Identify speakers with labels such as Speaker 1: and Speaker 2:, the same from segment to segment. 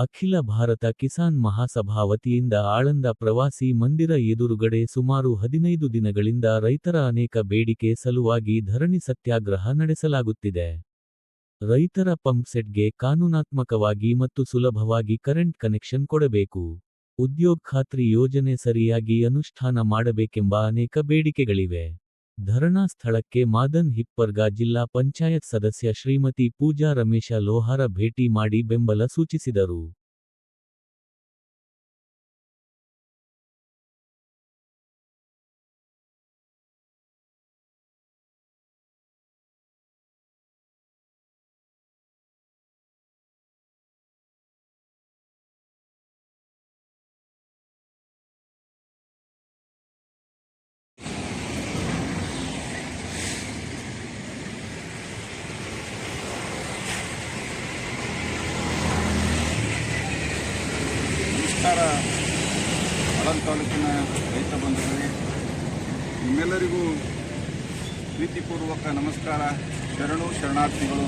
Speaker 1: ಅಖಿಲ ಭಾರತ ಕಿಸಾನ್ ಮಹಾಸಭಾ ವತಿಯಿಂದ ಆಳಂದ ಪ್ರವಾಸಿ ಮಂದಿರ ಎದುರುಗಡೆ ಸುಮಾರು 15 ದಿನಗಳಿಂದ ರೈತರ ಅನೇಕ ಬೇಡಿಕೆ ಸಲುವಾಗಿ ಧರಣಿ ಸತ್ಯಾಗ್ರಹ ನಡೆಸಲಾಗುತ್ತಿದೆ. ರೈತರ ಪಂಪ್ಸೆಟ್ಗೆ ಕಾನೂನಾತ್ಮಕವಾಗಿ ಮತ್ತು ಸುಲಭವಾಗಿ ಕರೆಂಟ್ ಕನೆಕ್ಷನ್ ಕೊಡಬೇಕು. ಉದ್ಯೋಗ್ ಖಾತ್ರಿ ಯೋಜನೆ ಸರಿಯಾಗಿ ಅನುಷ್ಠಾನ ಮಾಡಬೇಕೆಂಬ ಅನೇಕ ಬೇಡಿಕೆಗಳಿವೆ. ಧರಣಾ ಸ್ಥಳಕ್ಕೆ ಮಾದನ್ ಹಿಪ್ಪರ್ಗ ಜಿಲ್ಲಾ ಪಂಚಾಯತ್ ಸದಸ್ಯ ಶ್ರೀಮತಿ ಪೂಜಾ ರಮೇಶ ಲೋಹಾರ ಭೇಟಿ ಮಾಡಿ ಬೆಂಬಲ ಸೂಚಿಸಿದರು.
Speaker 2: ನಮಸ್ಕಾರ. ಆಳಂದ ತಾಲೂಕಿನ ರೈತ ಬಂಧುಗಳೇ, ನಿಮ್ಮೆಲ್ಲರಿಗೂ ಪ್ರೀತಿಪೂರ್ವಕ ನಮಸ್ಕಾರ, ಶರಣಾರ್ಥಿಗಳು.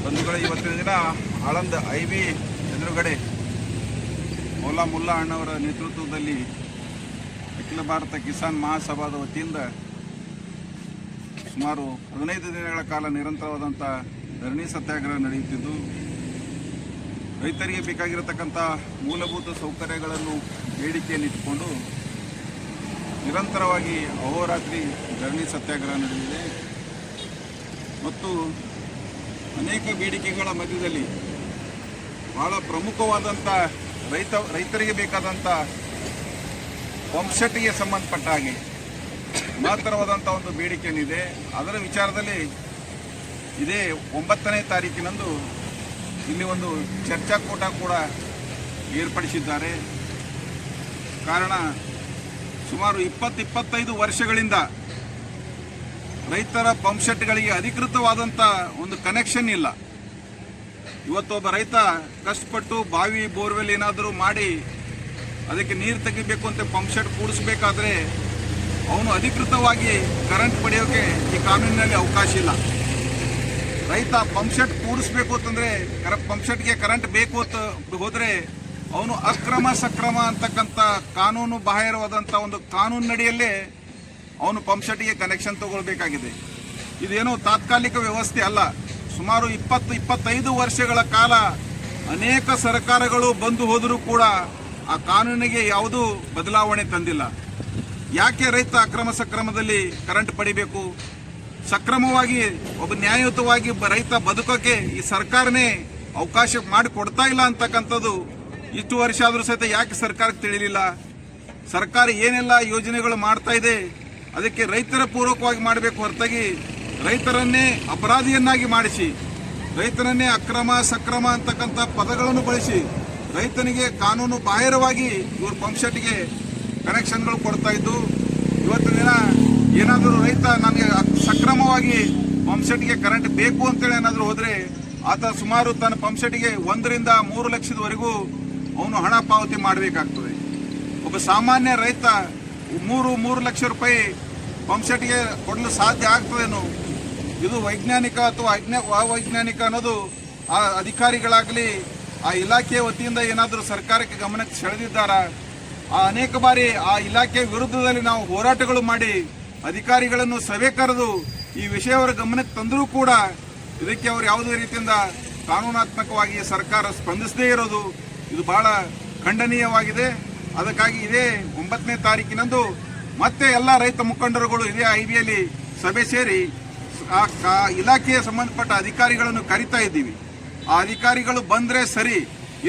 Speaker 2: ಬಂಧುಗಳೇ, ಇವತ್ತಿನ ದಿನ ಆಳಂದ ಐವಿ ಎದುರುಗಡೆ ಮೌಲಾ ಮುಲ್ಲಾ ಅಣ್ಣವರ ನೇತೃತ್ವದಲ್ಲಿ ಅಖಿಲ ಭಾರತ ಕಿಸಾನ್ ಮಹಾಸಭಾದ ವತಿಯಿಂದ ಸುಮಾರು 15 ದಿನಗಳ ಕಾಲ ನಿರಂತರವಾದಂಥ ಧರಣಿ ಸತ್ಯಾಗ್ರಹ ನಡೆಯುತ್ತಿದ್ದು, ರೈತರಿಗೆ ಬೇಕಾಗಿರತಕ್ಕಂಥ ಮೂಲಭೂತ ಸೌಕರ್ಯಗಳನ್ನು ಬೇಡಿಕೆಯನ್ನಿಟ್ಟುಕೊಂಡು ನಿರಂತರವಾಗಿ ಅಹೋರಾತ್ರಿ ಧರಣಿ ಸತ್ಯಾಗ್ರಹ ನಡೆದಿದೆ. ಮತ್ತು ಅನೇಕ ಬೇಡಿಕೆಗಳ ಮಧ್ಯದಲ್ಲಿ ಬಹಳ ಪ್ರಮುಖವಾದಂಥ ರೈತರಿಗೆ ಬೇಕಾದಂಥ ಪಂಪ್ಸೆಟ್ಗೆ ಸಂಬಂಧಪಟ್ಟ ಹಾಗೆ ಮಹತ್ತರವಾದಂಥ ಒಂದು ಬೇಡಿಕೆ ಏನಿದೆ, ಅದರ ವಿಚಾರದಲ್ಲಿ ಇದೇ 9ನೇ ತಾರೀಕಿನಂದು ಇಲ್ಲಿ ಒಂದು ಚರ್ಚಾಕೂಟ ಕೂಡ ಏರ್ಪಡಿಸಿದ್ದಾರೆ. ಕಾರಣ, ಸುಮಾರು 20-25 ವರ್ಷಗಳಿಂದ ರೈತರ ಪಂಪ್ಸೆಟ್ಗಳಿಗೆ ಅಧಿಕೃತವಾದಂಥ ಒಂದು ಕನೆಕ್ಷನ್ ಇಲ್ಲ. ಇವತ್ತೊಬ್ಬ ರೈತ ಕಷ್ಟಪಟ್ಟು ಬಾವಿ ಬೋರ್ವೆಲ್ ಏನಾದರೂ ಮಾಡಿ ಅದಕ್ಕೆ ನೀರು ತೆಗಿಬೇಕು ಅಂತ ಪಂಪ್ಸೆಟ್ ಕೂಡಿಸ್ಬೇಕಾದ್ರೆ ಅವನು ಅಧಿಕೃತವಾಗಿ ಕರೆಂಟ್ ಪಡೆಯೋಕೆ ಈ ಕಾನೂನಿನಲ್ಲಿ ಅವಕಾಶ ಇಲ್ಲ. ರೈತ ಪಂಪ್ಸೆಟ್ ಕೂಡಿಸ್ಬೇಕು ಅಂತಂದರೆ ಪಂಪ್ಸೆಟ್ಗೆ ಕರೆಂಟ್ ಬೇಕು ಅಂತ ಹೋದರೆ ಅವನು ಅಕ್ರಮ ಸಕ್ರಮ ಅಂತಕ್ಕಂಥ ಕಾನೂನು ಬಾಹಿರವಾದಂಥ ಒಂದು ಕಾನೂನಿನಡಿಯಲ್ಲೇ ಅವನು ಪಂಪ್ಸೆಟ್ಗೆ ಕನೆಕ್ಷನ್ ತಗೊಳ್ಬೇಕಾಗಿದೆ. ಇದೇನೋ ತಾತ್ಕಾಲಿಕ ವ್ಯವಸ್ಥೆ ಅಲ್ಲ. ಸುಮಾರು 20-25 ವರ್ಷಗಳ ಕಾಲ ಅನೇಕ ಸರ್ಕಾರಗಳು ಬಂದು ಹೋದರೂ ಕೂಡ ಆ ಕಾನೂನಿಗೆ ಯಾವುದೂ ಬದಲಾವಣೆ ತಂದಿಲ್ಲ. ಯಾಕೆ ರೈತ ಅಕ್ರಮ ಸಕ್ರಮದಲ್ಲಿ ಕರೆಂಟ್ ಪಡಿಬೇಕು? ಸಕ್ರಮವಾಗಿ ಒಬ್ಬ ನ್ಯಾಯಯುತವಾಗಿ ರೈತ ಬದುಕೋಕೆ ಈ ಸರ್ಕಾರನೇ ಅವಕಾಶ ಮಾಡಿಕೊಡ್ತಾ ಇಲ್ಲ ಅಂತಕ್ಕಂಥದ್ದು ಇಷ್ಟು ವರ್ಷ ಆದರೂ ಸಹಿತ ಯಾಕೆ ಸರ್ಕಾರಕ್ಕೆ ತಿಳಿಲಿಲ್ಲ? ಸರ್ಕಾರ ಏನೆಲ್ಲ ಯೋಜನೆಗಳು ಮಾಡ್ತಾ ಇದೆ ಅದಕ್ಕೆ ರೈತರ ಪೂರ್ವಕವಾಗಿ ಮಾಡಬೇಕು ಹೊರತಾಗಿ ರೈತರನ್ನೇ ಅಪರಾಧಿಯನ್ನಾಗಿ ಮಾಡಿಸಿ, ರೈತರನ್ನೇ ಅಕ್ರಮ ಸಕ್ರಮ ಅಂತಕ್ಕಂಥ ಪದಗಳನ್ನು ಬಳಸಿ ರೈತನಿಗೆ ಕಾನೂನು ಬಾಹಿರವಾಗಿ ಇವರು ಪಂಪ್ಸೆಟ್ಗೆ ಕನೆಕ್ಷನ್ಗಳು ಕೊಡ್ತಾ ಇದ್ದು, ಇವತ್ತಿನ ದಿನ ಏನಾದರೂ ರೈತ ನನಗೆ ಸಕ್ರಮವಾಗಿ ಪಂಪ್ಸೆಟ್ಗೆ ಕರೆಂಟ್ ಬೇಕು ಅಂತೇಳಿ ಏನಾದರೂ ಹೋದರೆ ಆತ ಸುಮಾರು ತನ್ನ ಪಂಪ್ಸೆಟ್ಗೆ 1 ರಿಂದ 3 ಲಕ್ಷದವರೆಗೂ ಅವನು ಹಣ ಪಾವತಿ ಮಾಡಬೇಕಾಗ್ತದೆ. ಒಬ್ಬ ಸಾಮಾನ್ಯ ರೈತ 3 ಲಕ್ಷ ರೂಪಾಯಿ ಪಂಪ್ಸೆಟ್ಗೆ ಕೊಡಲು ಸಾಧ್ಯ ಆಗ್ತದೇನು? ಇದು ವೈಜ್ಞಾನಿಕ ಅಥವಾ ಅವೈಜ್ಞಾನಿಕ ಅನ್ನೋದು ಆ ಅಧಿಕಾರಿಗಳಾಗಲಿ ಆ ಇಲಾಖೆಯ ವತಿಯಿಂದ ಏನಾದರೂ ಸರ್ಕಾರಕ್ಕೆ ಗಮನಕ್ಕೆ ಸೆಳೆದಿದ್ದಾರಾ? ಅನೇಕ ಬಾರಿ ಆ ಇಲಾಖೆ ವಿರುದ್ಧದಲ್ಲಿ ನಾವು ಹೋರಾಟಗಳು ಮಾಡಿ ಅಧಿಕಾರಿಗಳನ್ನು ಸಭೆ ಕರೆದು ಈ ವಿಷಯವರ ಗಮನಕ್ಕೆ ತಂದರೂ ಕೂಡ ಇದಕ್ಕೆ ಅವರು ಯಾವುದೇ ರೀತಿಯಿಂದ ಕಾನೂನಾತ್ಮಕವಾಗಿ ಸರ್ಕಾರ ಸ್ಪಂದಿಸದೇ ಇರೋದು ಇದು ಬಹಳ ಖಂಡನೀಯವಾಗಿದೆ. ಅದಕ್ಕಾಗಿ ಇದೇ 9ನೇ ತಾರೀಕಿನಂದು ಮತ್ತೆ ಎಲ್ಲ ರೈತ ಮುಖಂಡರುಗಳು ಇದೇ ಐವಿಯಲ್ಲಿ ಸಭೆ ಸೇರಿ ಆ ಇಲಾಖೆಯ ಸಂಬಂಧಪಟ್ಟ ಅಧಿಕಾರಿಗಳನ್ನು ಕರಿತಾ ಇದ್ದೀವಿ. ಆ ಅಧಿಕಾರಿಗಳು ಬಂದರೆ ಸರಿ,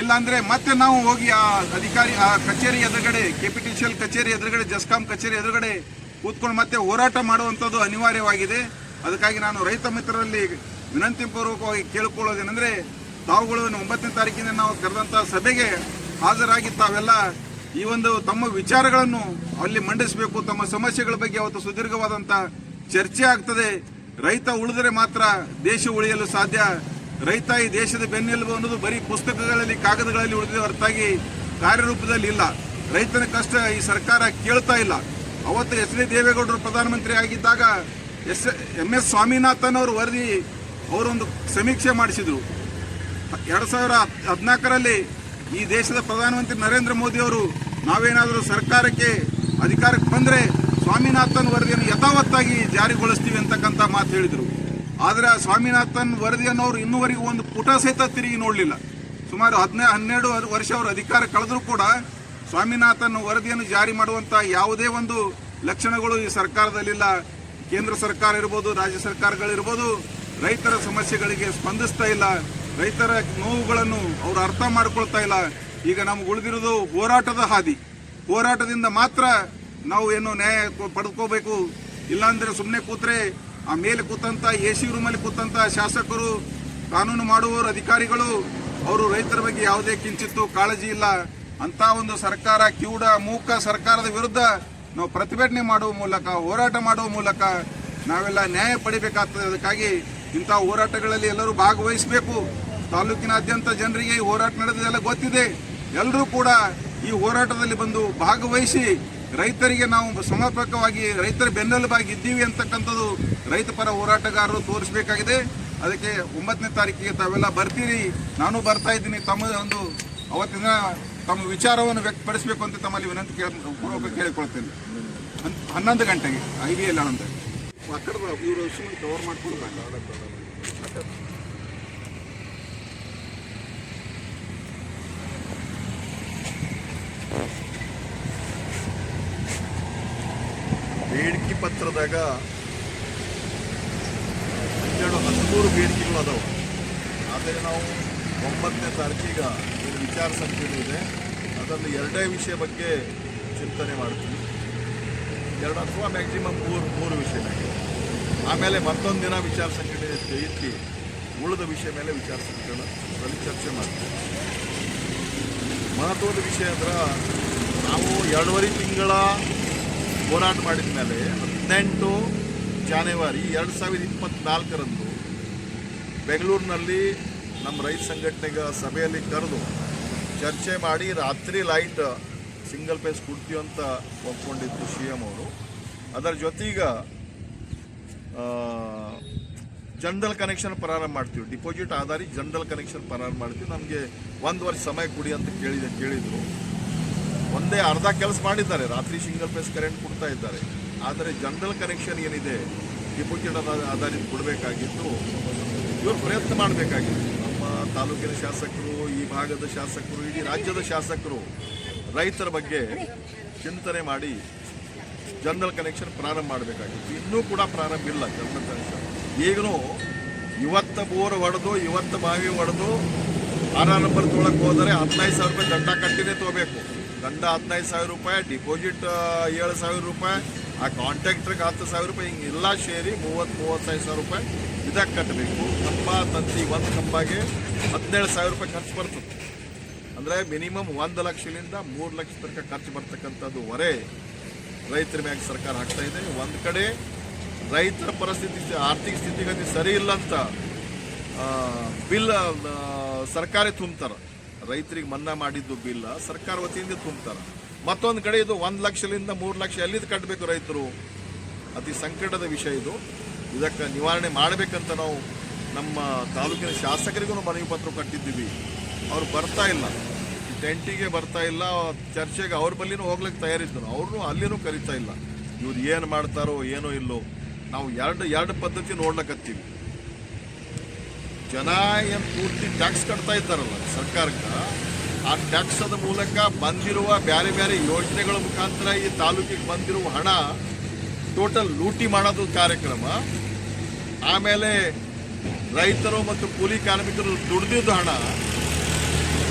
Speaker 2: ಇಲ್ಲಾಂದರೆ ಮತ್ತೆ ನಾವು ಹೋಗಿ ಆ ಕಚೇರಿ ಎದುರುಗಡೆ, ಕೆಪಿಟಿಸಿಎಲ್ ಕಚೇರಿ ಎದುರುಗಡೆ, ಜಸ್ಕಾಂ ಕಚೇರಿ ಎದುರುಗಡೆ ಕೂತ್ಕೊಂಡು ಮತ್ತೆ ಹೋರಾಟ ಮಾಡುವಂಥದ್ದು ಅನಿವಾರ್ಯವಾಗಿದೆ. ಅದಕ್ಕಾಗಿ ನಾನು ರೈತ ಮಿತ್ರರಲ್ಲಿ ವಿನಂತಿ ಪೂರ್ವಕವಾಗಿ ಕೇಳಿಕೊಳ್ಳೋದೇನೆಂದರೆ, ತಾವುಗಳು 9ನೇ ತಾರೀಕಿನ ನಾವು ಕರೆದಂಥ ಸಭೆಗೆ ಹಾಜರಾಗಿ ತಾವೆಲ್ಲ ಈ ಒಂದು ತಮ್ಮ ವಿಚಾರಗಳನ್ನು ಅಲ್ಲಿ ಮಂಡಿಸಬೇಕು. ತಮ್ಮ ಸಮಸ್ಯೆಗಳ ಬಗ್ಗೆ ಅವತ್ತು ಸುದೀರ್ಘವಾದಂಥ ಚರ್ಚೆ ಆಗ್ತದೆ. ರೈತ ಉಳಿದರೆ ಮಾತ್ರ ದೇಶ ಉಳಿಯಲು ಸಾಧ್ಯ. ರೈತ ಈ ದೇಶದ ಬೆನ್ನೆಲುಬು ಅನ್ನೋದು ಬರೀ ಪುಸ್ತಕಗಳಲ್ಲಿ ಕಾಗದಗಳಲ್ಲಿ ಉಳಿದಿದೆ ಹೊರತಾಗಿ ಕಾರ್ಯರೂಪದಲ್ಲಿ ಇಲ್ಲ. ರೈತನ ಕಷ್ಟ ಈ ಸರ್ಕಾರ ಕೇಳ್ತಾ ಇಲ್ಲ. ಅವತ್ತು ಎಚ್ ಡಿ ದೇವೇಗೌಡರು ಪ್ರಧಾನಮಂತ್ರಿ ಆಗಿದ್ದಾಗ MS ಸ್ವಾಮಿನಾಥನ್ ಅವರು ವರದಿ ಅವರೊಂದು ಸಮೀಕ್ಷೆ ಮಾಡಿಸಿದ್ರು. 2014ರಲ್ಲಿ ಈ ದೇಶದ ಪ್ರಧಾನಮಂತ್ರಿ ನರೇಂದ್ರ ಮೋದಿ ಅವರು ನಾವೇನಾದರೂ ಸರ್ಕಾರಕ್ಕೆ ಅಧಿಕಾರಕ್ಕೆ ಬಂದರೆ ಸ್ವಾಮಿನಾಥನ್ ವರದಿಯನ್ನು ಯಥಾವತ್ತಾಗಿ ಜಾರಿಗೊಳಿಸ್ತೀವಿ ಅಂತಕ್ಕಂಥ ಮಾತು ಹೇಳಿದರು. ಆದರೆ ಆ ಸ್ವಾಮಿನಾಥನ್ ವರದಿಯನ್ನು ಅವರು ಇನ್ನೂವರೆಗೂ ಒಂದು ಪುಟ ಸಹಿತ ತಿರುಗಿ ನೋಡಲಿಲ್ಲ. ಸುಮಾರು 12 ವರ್ಷ ಅವರು ಅಧಿಕಾರ ಕಳೆದರೂ ಕೂಡ ಸ್ವಾಮಿನಾಥನ್ ವರದಿಯನ್ನು ಜಾರಿ ಮಾಡುವಂಥ ಯಾವುದೇ ಒಂದು ಲಕ್ಷಣಗಳು ಈ ಸರ್ಕಾರದಲ್ಲಿಲ್ಲ. ಕೇಂದ್ರ ಸರ್ಕಾರ ಇರ್ಬೋದು, ರಾಜ್ಯ ಸರ್ಕಾರಗಳಿರ್ಬೋದು, ರೈತರ ಸಮಸ್ಯೆಗಳಿಗೆ ಸ್ಪಂದಿಸ್ತಾ ಇಲ್ಲ. ರೈತರ ನೋವುಗಳನ್ನು ಅವರು ಅರ್ಥ ಮಾಡ್ಕೊಳ್ತಾ ಇಲ್ಲ. ಈಗ ನಮ್ಗೆ ಉಳಿದಿರೋದು ಹೋರಾಟದ ಹಾದಿ. ಹೋರಾಟದಿಂದ ಮಾತ್ರ ನಾವು ಏನು ನ್ಯಾಯ ಪಡೆದುಕೋಬೇಕು. ಇಲ್ಲಾಂದರೆ ಸುಮ್ಮನೆ ಕೂತ್ರೆ ಆ ಮೇಲೆ ಕೂತಂಥ AC ರೂಮಲ್ಲಿ ಕೂತಂಥ ಶಾಸಕರು, ಕಾನೂನು ಮಾಡುವವರು, ಅಧಿಕಾರಿಗಳು ಅವರು ರೈತರ ಬಗ್ಗೆ ಯಾವುದೇ ಕಿಂಚಿತ್ತು ಕಾಳಜಿ ಇಲ್ಲ. ಅಂತ ಒಂದು ಸರ್ಕಾರ, ಕಿವುಡ ಮೂಕ ಸರ್ಕಾರದ ವಿರುದ್ಧ ನಾವು ಪ್ರತಿಭಟನೆ ಮಾಡುವ ಮೂಲಕ, ಹೋರಾಟ ಮಾಡುವ ಮೂಲಕ ನಾವೆಲ್ಲ ನ್ಯಾಯ ಪಡಿಬೇಕಾಗ್ತದೆ. ಅದಕ್ಕಾಗಿ ಇಂಥ ಹೋರಾಟಗಳಲ್ಲಿ ಎಲ್ಲರೂ ಭಾಗವಹಿಸಬೇಕು. ತಾಲೂಕಿನಾದ್ಯಂತ ಜನರಿಗೆ ಈ ಹೋರಾಟ ನಡೆದಿದೆಲ್ಲ ಗೊತ್ತಿದೆ. ಎಲ್ಲರೂ ಕೂಡ ಈ ಹೋರಾಟದಲ್ಲಿ ಬಂದು ಭಾಗವಹಿಸಿ ರೈತರಿಗೆ ನಾವು ಸಮರ್ಪಕವಾಗಿ ರೈತರ ಬೆನ್ನೆಲುಬಾಗಿ ಇದ್ದೀವಿ ಅಂತಕ್ಕಂಥದ್ದು ರೈತ ಪರ ಹೋರಾಟಗಾರರು ತೋರಿಸಬೇಕಾಗಿದೆ. ಅದಕ್ಕೆ 9ನೇ ತಾರೀಕಿಗೆ ತಾವೆಲ್ಲ ಬರ್ತೀರಿ, ನಾನು ಬರ್ತಾ ಇದ್ದೀನಿ. ತಮ್ಮ ಒಂದು ಅವತ್ತಿನ ತಮ್ಮ ವಿಚಾರವನ್ನು ವ್ಯಕ್ತಪಡಿಸಬೇಕು ಅಂತ ತಮ್ಮಲ್ಲಿ ವಿನಂತಿ ಪೂರ್ವಕ ಕೇಳಿಕೊಳ್ತೇನೆ. 11 ಗಂಟೆಗೆ IBL ಅಂತ ಆ ಕಡೆ ಇವರು ಸುಮ್ಮನೆ ಕವರ್ ಮಾಡ್ಕೊಂಡು
Speaker 3: ಬೇಡಿಕೆ ಪತ್ರದಾಗ 13 ಬೇಡಿಕೆಗಳು ಅದಾವೆ. ಆದರೆ ನಾವು 9ನೇ ತಾರೀಕಿಗೆ ಏನು ವಿಚಾರ ಸಂಕಿರಣ ಇದೆ, ಅದರಲ್ಲಿ 2 ವಿಷಯ ಬಗ್ಗೆ ಚಿಂತನೆ ಮಾಡ್ತೀವಿ. 2 ಅಥವಾ ಮ್ಯಾಕ್ಸಿಮಮ್ 3 ವಿಷಯ ಮೇಲೆ. ಆಮೇಲೆ ಮತ್ತೊಂದು ದಿನ ವಿಚಾರ ಸಂಕಿರಣ ಇತ್ತು, ಉಳಿದ ವಿಷಯ ಮೇಲೆ ವಿಚಾರ ಸಂಕಿರಣದಲ್ಲಿ ಚರ್ಚೆ ಮಾಡ್ತೀವಿ. ಮಹತ್ವದ ವಿಷಯ ಅಂದ್ರೆ ನಾವು 2.5 ತಿಂಗಳ ಹೋರಾಟ ಮಾಡಿದ ಮೇಲೆ 18 ಜಾನ್ವರಿ 2024ರಂದು ಬೆಂಗಳೂರಿನಲ್ಲಿ ನಮ್ಮ ರೈತ ಸಂಘಟನೆಗೆ ಸಭೆಯಲ್ಲಿ ಕರೆದು ಚರ್ಚೆ ಮಾಡಿ ರಾತ್ರಿ ಲೈಟ್ ಸಿಂಗಲ್ ಫೇಸ್ ಕೊಡ್ತೀವಿ ಅಂತ ಒಪ್ಕೊಂಡಿದ್ದು CM ಅವರು. ಅದರ ಜೊತೆಗೆ ಜನರಲ್ ಕನೆಕ್ಷನ್ ಪ್ರಾರಂಭ ಮಾಡ್ತೀವಿ, ಡಿಪಾಸಿಟ್ ಆಧಾರಿತ ಜನರಲ್ ಕನೆಕ್ಷನ್ ಪ್ರಾರಂಭ ಮಾಡ್ತೀವಿ, ನಮಗೆ 1 ವರ್ಷ ಸಮಯ ಕೊಡಿ ಅಂತ ಕೇಳಿದರು. ಒಂದೇ ಅರ್ಧ ಕೆಲಸ ಮಾಡಿದ್ದಾರೆ, ರಾತ್ರಿ ಸಿಂಗಲ್ ಫೇಸ್ ಕರೆಂಟ್ ಕೊಡ್ತಾ ಇದ್ದಾರೆ. ಆದರೆ ಜನರಲ್ ಕನೆಕ್ಷನ್ ಏನಿದೆ ಡಿಪಾಸಿಟ್ ಆಧಾರಿತ ಕೊಡಬೇಕಾಗಿತ್ತು. ಇವರು ಪ್ರಯತ್ನ ಮಾಡಬೇಕಾಗಿತ್ತು. ನಮ್ಮ ತಾಲೂಕಿನ ಶಾಸಕರು, ಈ ಭಾಗದ ಶಾಸಕರು, ಇಡೀ ರಾಜ್ಯದ ಶಾಸಕರು ರೈತರ ಬಗ್ಗೆ ಚಿಂತನೆ ಮಾಡಿ ಜನರಲ್ ಕನೆಕ್ಷನ್ ಪ್ರಾರಂಭ ಮಾಡಬೇಕಾಗಿತ್ತು. ಇನ್ನೂ ಕೂಡ ಪ್ರಾರಂಭ ಇಲ್ಲ ಜನರಲ್ ಕನೆಕ್ಷನ್. ಈಗಲೂ ಇವತ್ತು ಬೋರ್ ಹೊಡೆದು, ಇವತ್ತು ಬಾವಿ ಹೊಡೆದು 6 ನಂಬರ್ ತೊಗೊಳಕ್ಕೆ ಹೋದರೆ 15,000 ರೂಪಾಯಿ ದಂಡ ಕಟ್ಟಿನೇ ತೊಗೋಬೇಕು. ದಂಡ 15,000 ರೂಪಾಯಿ, ಡಿಪಾಸಿಟ್ 7,000 ರೂಪಾಯಿ, ಆ ಕಾಂಟ್ರಾಕ್ಟ್ರಿಗೆ 10,000 ರೂಪಾಯಿ, ಹಿಂಗೆಲ್ಲ ಸೇರಿ 30,000-35,000 ರೂಪಾಯಿ ಇದಕ್ಕೆ ಕಟ್ಟಬೇಕು. ಕಂಬ ತಂತಿ ಒಂದು ಕಂಬಗೆ 17,000 ರೂಪಾಯಿ ಖರ್ಚು ಬರ್ತದೆ. ಅಂದರೆ ಮಿನಿಮಮ್ 1 ಲಕ್ಷದಿಂದ 3 ಲಕ್ಷ ತನಕ ಖರ್ಚು ಬರ್ತಕ್ಕಂಥದ್ದು ಹೊರೆ ರೈತರ ಮ್ಯಾಗ ಸರ್ಕಾರ ಹಾಕ್ತಾ ಇದೆ. ಒಂದು ಕಡೆ ರೈತರ ಪರಿಸ್ಥಿತಿ, ಆರ್ಥಿಕ ಸ್ಥಿತಿಗತಿ ಸರಿ ಇಲ್ಲ ಅಂತ ಬಿಲ್ ಸರ್ಕಾರ ತುಂಬ್ತಾರೆ. ರೈತರಿಗೆ ಮನ್ನಾ ಮಾಡಿದ್ದು ಬಿಲ್ ಸರ್ಕಾರ ವತಿಯಿಂದ ತುಂಬ್ತಾರೆ. ಮತ್ತೊಂದು ಕಡೆ ಇದು 1 ಲಕ್ಷದಿಂದ 3 ಲಕ್ಷ ಎಲ್ಲಿದ್ದು ಕಟ್ಟಬೇಕು ರೈತರು? ಅತಿ ಸಂಕಟದ ವಿಷಯ ಇದು. ಇದಕ್ಕೆ ನಿವಾರಣೆ ಮಾಡಬೇಕಂತ ನಾವು ನಮ್ಮ ತಾಲೂಕಿನ ಶಾಸಕರಿಗೂ ಮನವಿ ಪತ್ರ ಕಟ್ಟಿದ್ದೀವಿ. ಅವ್ರು ಬರ್ತಾ ಇಲ್ಲ, ಟೆಂಟಿಗೆ ಬರ್ತಾ ಇಲ್ಲ, ಚರ್ಚೆಗೆ ಅವ್ರ ಬಲ್ಲಿನೂ ಹೋಗ್ಲಿಕ್ಕೆ ತಯಾರಿದ್ದರು. ಅವ್ರನ್ನೂ ಅಲ್ಲಿನೂ ಕರಿತಾ ಇಲ್ಲ. ಇವ್ರು ಏನು ಮಾಡ್ತಾರೋ ಏನೋ ಇಲ್ಲೋ. ನಾವು ಎರಡು ಪದ್ಧತಿ ನೋಡ್ಲಕತ್ತೀವಿ. ಜನ ಏನು ಪೂರ್ತಿ ಟ್ಯಾಕ್ಸ್ ಕಟ್ತಾ ಇದ್ದಾರಲ್ಲ ಸರ್ಕಾರಕ್ಕೆ, ಆ ಟ್ಯಾಕ್ಸದ ಮೂಲಕ ಬಂದಿರುವ ಬೇರೆ ಬೇರೆ ಯೋಜನೆಗಳ ಮುಖಾಂತರ ಈ ತಾಲೂಕಿಗೆ ಬಂದಿರುವ ಹಣ ಟೋಟಲ್ ಲೂಟಿ ಮಾಡೋದು ಕಾರ್ಯಕ್ರಮ. ಆಮೇಲೆ ರೈತರು ಮತ್ತು ಕೂಲಿ ಕಾರ್ಮಿಕರು ದುಡ್ದಿದ್ದು ಹಣ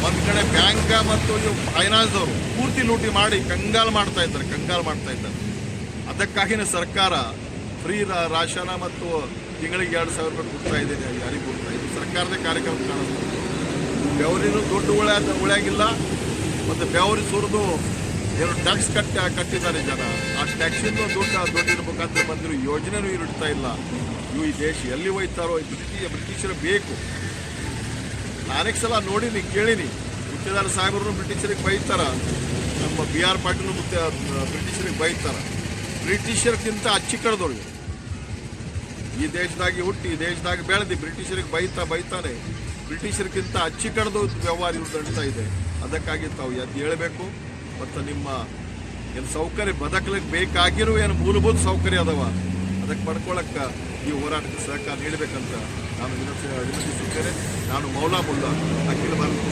Speaker 3: ಒಂದು ಕಡೆ ಬ್ಯಾಂಕ್ ಮತ್ತು ಫೈನಾನ್ಸ್ ಅವರು ಪೂರ್ತಿ ಲೂಟಿ ಮಾಡಿ ಕಂಗಾಲ್ ಮಾಡ್ತಾ ಇದ್ದಾರೆ. ಅದಕ್ಕಾಗಿನೇ ಸರ್ಕಾರ ಫ್ರೀ ರಾಶನ ಮತ್ತು ತಿಂಗಳಿಗೆ 2,000 ರೂಪಾಯಿ ಕೊಡ್ತಾ ಇದೆ. ಯಾರಿಗೆ ಕೊಡ್ತಾ ಇದೆ? ಸರ್ಕಾರದ ಕಾರ್ಯಕ್ರಮ ಕಾಣಿಸ್ತು. ಬೆವರಿನೂ ದುಡ್ಡು ಉಳಿಯಾಗಿಲ್ಲ, ಮತ್ತು ಬೆವರಿ ಸುರಿದು ಏನು ಟ್ಯಾಕ್ಸ್ ಕಟ್ಟಿದ್ದಾರೆ ಜನ. ಆ ಟ್ಯಾಕ್ಸಿಂದ ದುಡ್ಡಿನ ಮುಖಾಂತರ ಬಂದಿರೋ ಯೋಜನೆನೂ ಇಡ್ತಾ ಇಲ್ಲ. ಇವು ಈ ದೇಶ ಎಲ್ಲಿ ಹೋಯ್ತಾರೋ? ಬ್ರಿಟಿಷರು ಬೇಕು. ನಾನೆಕ್ ಸಲ ನೋಡಿನಿ, ಕೇಳಿನಿ. ಗುತ್ತೇದಾರ ಸಾಹೇಬರು ಬ್ರಿಟಿಷರಿಗೆ ಬೈತಾರ, ನಮ್ಮ BR ಪಾಟೀಲ್ ಬ್ರಿಟಿಷರಿಗೆ ಬೈತಾರ. ಬ್ರಿಟಿಷರ್ಗಿಂತ ಅಚ್ಚಿ ಕಳೆದೊಳಗೆ ಈ ದೇಶದಾಗಿ ಹುಟ್ಟಿ, ಈ ದೇಶದಾಗ ಬೆಳೆದು ಬ್ರಿಟಿಷರಿಗೆ ಬೈತಾನೆ ಬ್ರಿಟಿಷರಿಗಿಂತ ಅಚ್ಚಿ ಕಡ್ದು ವ್ಯವಹಾರ ಇವ್ರು ನಡೀತಾ ಇದೆ. ಅದಕ್ಕಾಗಿ ತಾವು ಎದ್ದು ಹೇಳಬೇಕು ಮತ್ತು ನಿಮ್ಮ ಏನು ಸೌಕರ್ಯ ಬದುಕಲಿಕ್ಕೆ ಬೇಕಾಗಿರೋ ಏನು ಮೂಲಭೂತ ಸೌಕರ್ಯ ಅದಾವ ಅದಕ್ಕೆ ಪಡ್ಕೊಳ್ಳೋಕ್ಕೆ ಈ ಹೋರಾಟಕ್ಕೆ ಸಹಕಾರ ನೀಡಬೇಕಂತ ನಾನು ವಿನಂತಿಸುತ್ತೇನೆ. ನಾನು ಮೌಲಾ ಮುಲ್ಲಾ, ಅಖಿಲ ಭಾರತ